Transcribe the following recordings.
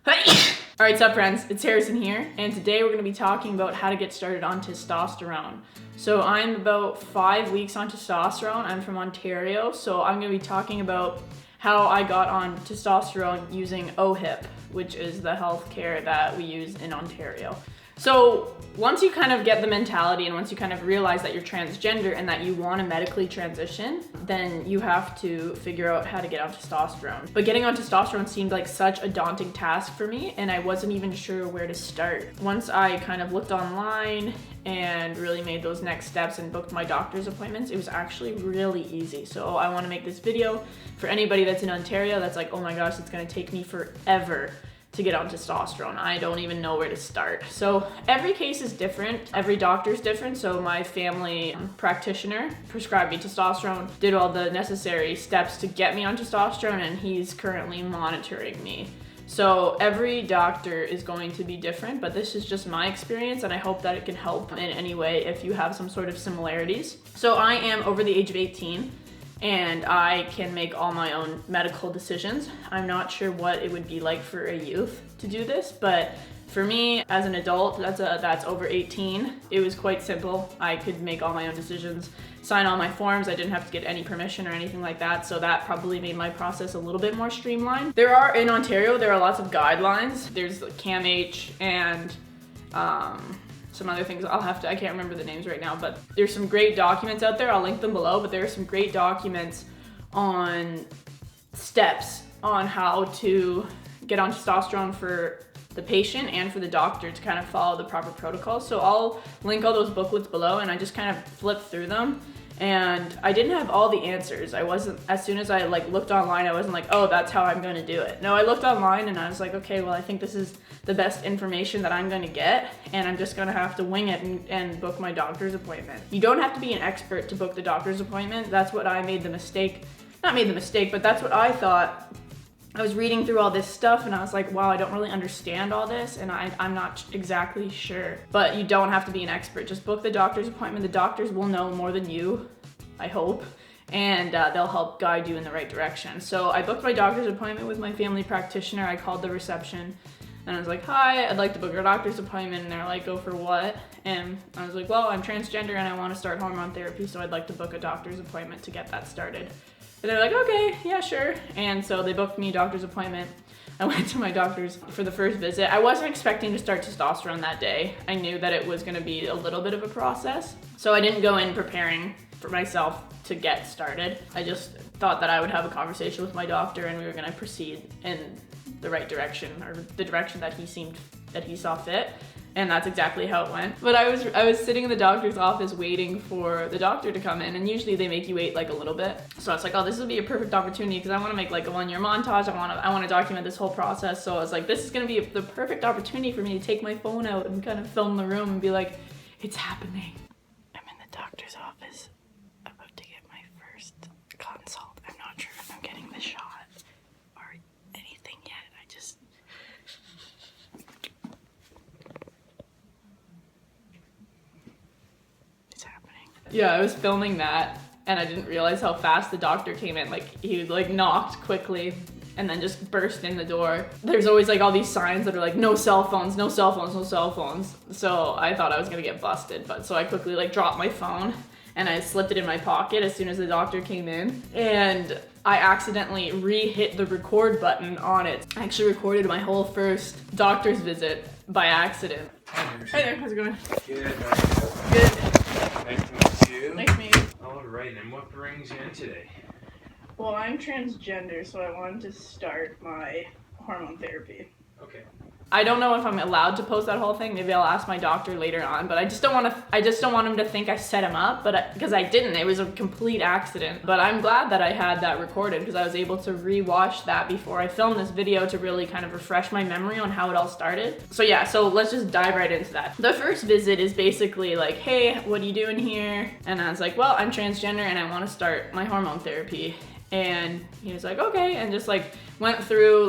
Alright, sup friends, it's Harrison here, and today we're going to be talking about how to get started on testosterone. So I'm about 5 weeks on testosterone. I'm from Ontario, so I'm going to be talking about how I got on testosterone using OHIP, which is the healthcare that we use in Ontario. So once you kind of get the mentality and once you kind of realize that you're transgender and that you want to medically transition, then you have to figure out how to get on testosterone. But getting on testosterone seemed like such a daunting task for me, and I wasn't even sure where to start. Once I kind of looked online and really made those next steps and booked my doctor's appointments, it was actually really easy. So I want to make this video for anybody that's in Ontario that's like, oh my gosh, it's going to take me forever to get on testosterone. I don't even know where to start. So every case is different. Every doctor's different. So my family practitioner prescribed me testosterone, did all the necessary steps to get me on testosterone, and he's currently monitoring me. So every doctor is going to be different, but this is just my experience, and I hope that it can help in any way if you have some sort of similarities. So I am over the age of 18. And I can make all my own medical decisions. I'm not sure what it would be like for a youth to do this, but for me as an adult that's over 18, it was quite simple. I could make all my own decisions, sign all my forms. I didn't have to get any permission or anything like that, so that probably made my process a little bit more streamlined. In Ontario, there are lots of guidelines. There's CAMH and some other things I can't remember the names right now, but there's some great documents out there. I'll link them below, but there are some great documents on steps on how to get on testosterone for the patient and for the doctor to kind of follow the proper protocols. So I'll link all those booklets below, and I just kind of flipped through them. And I didn't have all the answers. As soon as I looked online, I wasn't like, oh, that's how I'm going to do it. No, I looked online and I was like, okay, well, I think this is the best information that I'm going to get, and I'm just going to have to wing it and book my doctor's appointment. You don't have to be an expert to book the doctor's appointment. That's what I made the mistake. Not made the mistake, but that's what I thought. I was reading through all this stuff and I was like, wow, I don't really understand all this, and I'm not exactly sure. But you don't have to be an expert. Just book the doctor's appointment. The doctors will know more than you, I hope, and they'll help guide you in the right direction. So I booked my doctor's appointment with my family practitioner. I called the reception and I was like, hi, I'd like to book a doctor's appointment. And they're like, go for what? And I was like, well, I'm transgender and I want to start hormone therapy, so I'd like to book a doctor's appointment to get that started. And they're like, okay, yeah, sure. And so they booked me a doctor's appointment. I went to my doctor's for the first visit. I wasn't expecting to start testosterone that day. I knew that it was gonna be a little bit of a process. So I didn't go in preparing for myself to get started. I just thought that I would have a conversation with my doctor and we were gonna proceed in the right direction, or the direction that he saw fit. And that's exactly how it went. But I was sitting in the doctor's office waiting for the doctor to come in, and usually they make you wait a little bit. So I was like, oh, this would be a perfect opportunity because I want to make a 1-year montage. I want to document this whole process. So I was like, this is going to be the perfect opportunity for me to take my phone out and kind of film the room and be like, it's happening. I'm in the doctor's office about to get my first consult. I'm not sure if I'm getting the shot or anything yet. Yeah, I was filming that and I didn't realize how fast the doctor came in. He knocked quickly and then just burst in the door. There's always all these signs that are like, no cell phones, no cell phones, no cell phones. So I thought I was gonna get busted, but so I quickly dropped my phone and I slipped it in my pocket as soon as the doctor came in, and I accidentally re-hit the record button on it. I actually recorded my whole first doctor's visit by accident. Hi there, how's it going? Good. Good. Nice to meet you. Nice to meet you. Alright, and what brings you in today? Well, I'm transgender, so I wanted to start my hormone therapy. Okay. I don't know if I'm allowed to post that whole thing. Maybe I'll ask my doctor later on, but I just don't want him to think I set him up, because I didn't. It was a complete accident. But I'm glad that I had that recorded because I was able to re-watch that before I filmed this video to really kind of refresh my memory on how it all started. So yeah, so let's just dive right into that. The first visit is basically like, hey, what are you doing here? And I was like, well, I'm transgender and I want to start my hormone therapy. And he was like, okay, and just went through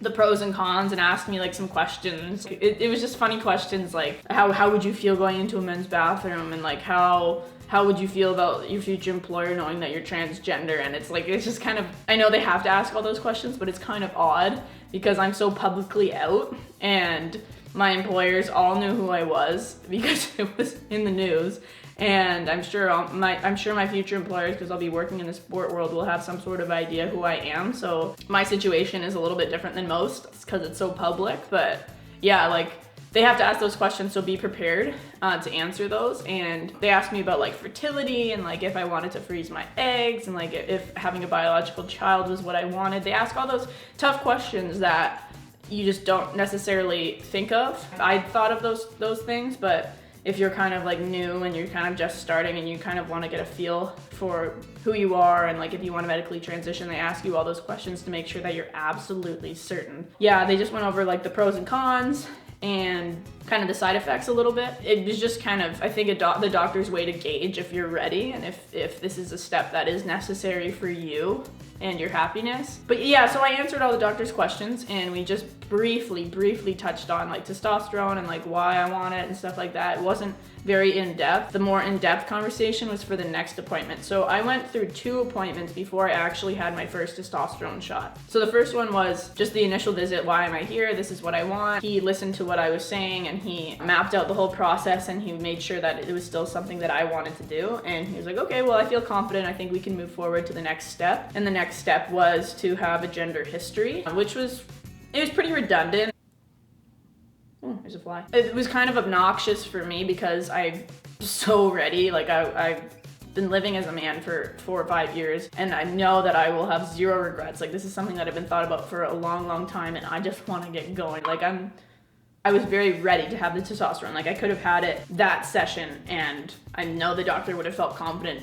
the pros and cons and asked me some questions. It was just funny questions, how would you feel going into a men's bathroom, and how how would you feel about your future employer knowing that you're transgender? And it's like, it's just kind of, I know they have to ask all those questions, but it's kind of odd because I'm so publicly out, and my employers all knew who I was because it was in the news. And I'm sure my future employers, because I'll be working in the sport world, will have some sort of idea who I am. So my situation is a little bit different than most because it's so public. But yeah, like, they have to ask those questions, so be prepared to answer those. And they asked me about like fertility and like if I wanted to freeze my eggs and like if having a biological child was what I wanted. They ask all those tough questions that you just don't necessarily think of. I thought of those things, but if you're kind of like new and you're kind of just starting and you kind of want to get a feel for who you are and like if you want to medically transition, they ask you all those questions to make sure that you're absolutely certain. Yeah, they just went over like the pros and cons and kind of the side effects a little bit. It was just kind of, I think, the doctor's way to gauge if you're ready and if this is a step that is necessary for you and your happiness. But yeah, so I answered all the doctor's questions, and we just briefly touched on like testosterone and like why I want it and stuff like that. It wasn't very in-depth. The more in-depth conversation was for the next appointment. So I went through 2 appointments before I actually had my first testosterone shot. So the first one was just the initial visit. Why am I here? This is what I want. He listened to what I was saying and he mapped out the whole process, and he made sure that it was still something that I wanted to do. And he was like, okay, well, I feel confident. I think we can move forward to the next step. And the next step was to have a gender history, which was pretty redundant. Oh, there's a fly. It was kind of obnoxious for me because I'm so ready. Like I've been living as a man for 4 or 5 years, and I know that I will have 0 regrets. Like, this is something that I've been thought about for a long time, and I just want to get going. Like, I was very ready to have the testosterone. Like, I could have had it that session, and I know the doctor would have felt confident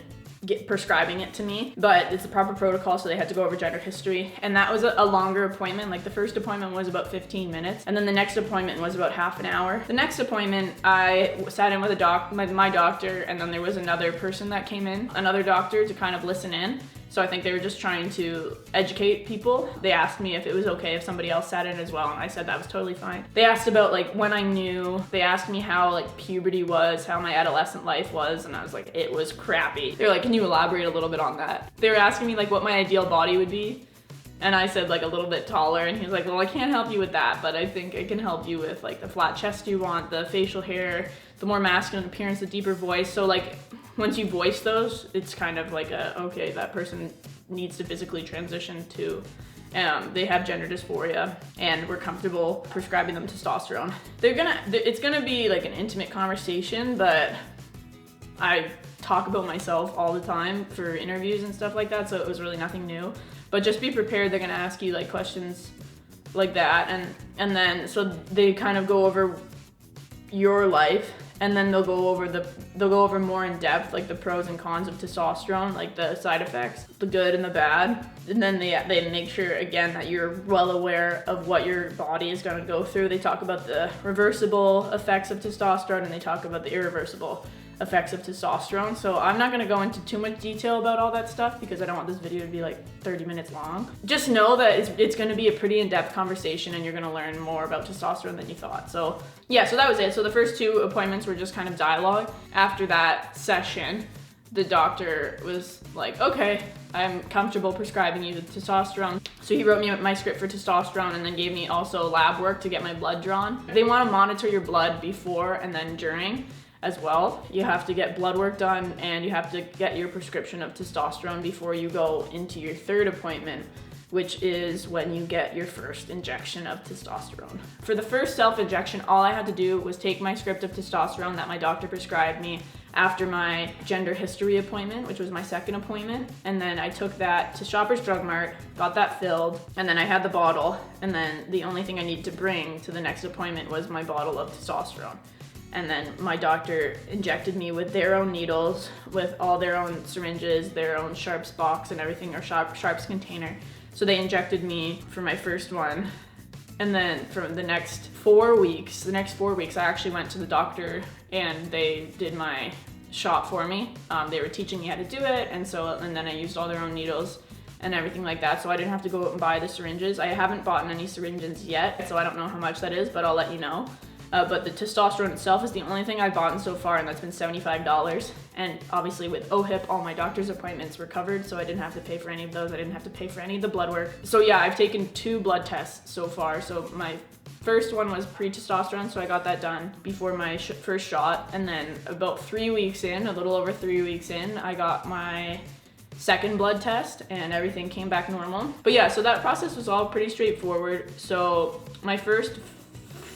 prescribing it to me, but it's a proper protocol, so they had to go over gender history. And that was a longer appointment. Like, the first appointment was about 15 minutes, and then the next appointment was about half an hour. The next appointment, I sat in with my doctor, and then there was another person that came in, another doctor, to kind of listen in. So I think they were just trying to educate people. They asked me if it was okay if somebody else sat in as well, and I said that was totally fine. They asked about like when I knew. They asked me how like puberty was, how my adolescent life was, and I was like, it was crappy. They're like, can you elaborate a little bit on that? They were asking me like what my ideal body would be, and I said like a little bit taller, and he was like, well, I can't help you with that, but I think I can help you with like the flat chest you want, the facial hair, the more masculine appearance, the deeper voice. So like, once you voice those, it's kind of like okay, that person needs to physically transition to, they have gender dysphoria, and we're comfortable prescribing them testosterone. It's gonna be like an intimate conversation, but I talk about myself all the time for interviews and stuff like that, so it was really nothing new. But just be prepared, they're gonna ask you like questions like that, and then so they kind of go over your life, and then they'll go over more in depth, like the pros and cons of testosterone, like the side effects, the good and the bad. And then they make sure again that you're well aware of what your body is going to go through. They talk about the reversible effects of testosterone, and they talk about the irreversible effects of testosterone. So I'm not going to go into too much detail about all that stuff because I don't want this video to be like 30 minutes long. Just know that it's going to be a pretty in-depth conversation, and you're going to learn more about testosterone than you thought. So yeah, so that was it. So the first 2 appointments were just kind of dialogue. After that session, the doctor was like, okay, I'm comfortable prescribing you the testosterone. So he wrote me my script for testosterone, and then gave me also lab work to get my blood drawn. They want to monitor your blood before and then during as well. You have to get blood work done, and you have to get your prescription of testosterone before you go into your 3rd appointment, which is when you get your first injection of testosterone. For the first self-injection, all I had to do was take my script of testosterone that my doctor prescribed me after my gender history appointment, which was my 2nd appointment, and then I took that to Shoppers Drug Mart, got that filled, and then I had the bottle, and then the only thing I needed to bring to the next appointment was my bottle of testosterone. And then my doctor injected me with their own needles, with all their own syringes, their own Sharps box and everything, or Sharps container. So they injected me for my first one. And then for the next 4 weeks, I actually went to the doctor and they did my shot for me. They were teaching me how to do it, and then I used all their own needles and everything like that, so I didn't have to go out and buy the syringes. I haven't bought any syringes yet, so I don't know how much that is, but I'll let you know. But the testosterone itself is the only thing I've bought so far, and that's been $75. And obviously with OHIP, all my doctor's appointments were covered, so I didn't have to pay for any of those. I didn't have to pay for any of the blood work. So yeah, I've taken 2 blood tests so far. So my first one was pre-testosterone, so I got that done before my first shot. And then about 3 weeks in, a little over 3 weeks in, I got my second blood test and everything came back normal. But yeah, so that process was all pretty straightforward. So my first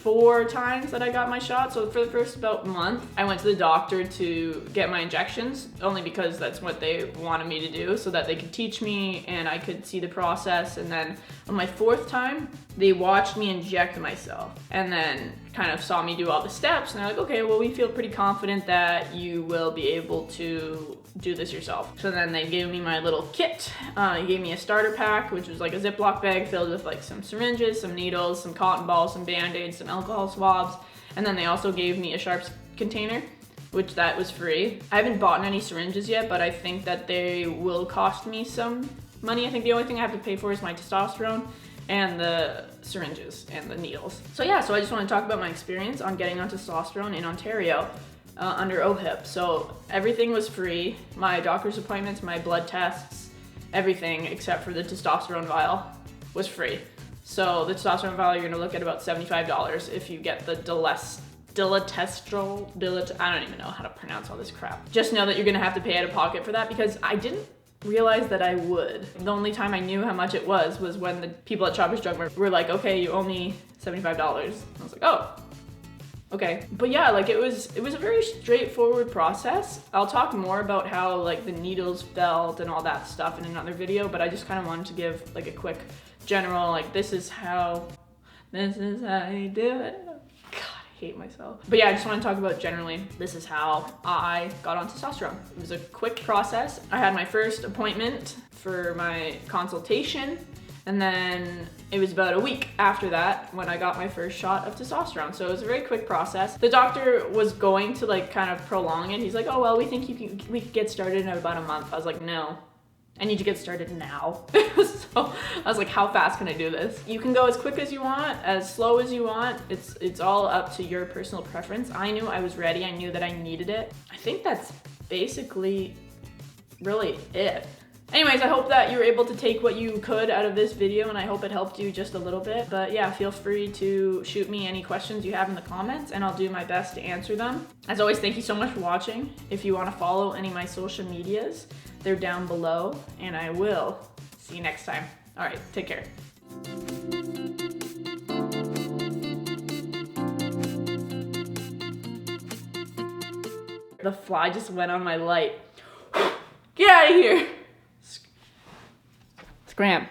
4 times that I got my shot, so for the first about month, I went to the doctor to get my injections, only because that's what they wanted me to do, so that they could teach me and I could see the process. And then on my 4th time, they watched me inject myself and then kind of saw me do all the steps, and they're like, okay, well, we feel pretty confident that you will be able to do this yourself. So then they gave me my little kit. They gave me a starter pack, which was like a Ziploc bag filled with like some syringes, some needles, some cotton balls, some Band-Aids, some alcohol swabs. And then they also gave me a sharps container, which that was free. I haven't bought any syringes yet, but I think that they will cost me some money. I think the only thing I have to pay for is my testosterone and the syringes and the needles. So yeah, so I just want to talk about my experience on getting on testosterone in Ontario under OHIP. So everything was free. My doctor's appointments, my blood tests, everything except for the testosterone vial was free. So the testosterone vial, you're gonna look at about $75 if you get the diletestrol, I don't even know how to pronounce all this crap. Just know that you're gonna have to pay out of pocket for that, because I didn't realize that I would. The only time I knew how much it was when the people at Shoppers Drug Mart were like, okay, you owe me $75. I was like, oh, okay. But yeah, like it was a very straightforward process. I'll talk more about how like the needles felt and all that stuff in another video, but I just kind of wanted to give like a quick general, like this is how you do it. Hate myself. But yeah, I just want to talk about generally, this is how I got on testosterone. It was a quick process. I had my first appointment for my consultation, and then it was about a week after that when I got my first shot of testosterone. So it was a very quick process. The doctor was going to like kind of prolong it. He's like, oh, well, we think we could get started in about a month. I was like, no, I need to get started now. So I was like, how fast can I do this? You can go as quick as you want, as slow as you want. It's all up to your personal preference. I knew I was ready. I knew that I needed it. I think that's basically really it. Anyways, I hope that you were able to take what you could out of this video, and I hope it helped you just a little bit. But yeah, feel free to shoot me any questions you have in the comments, and I'll do my best to answer them. As always, thank you so much for watching. If you want to follow any of my social medias, they're down below, and I will see you next time. All right, take care. The fly just went on my light. Get out of here. Scram.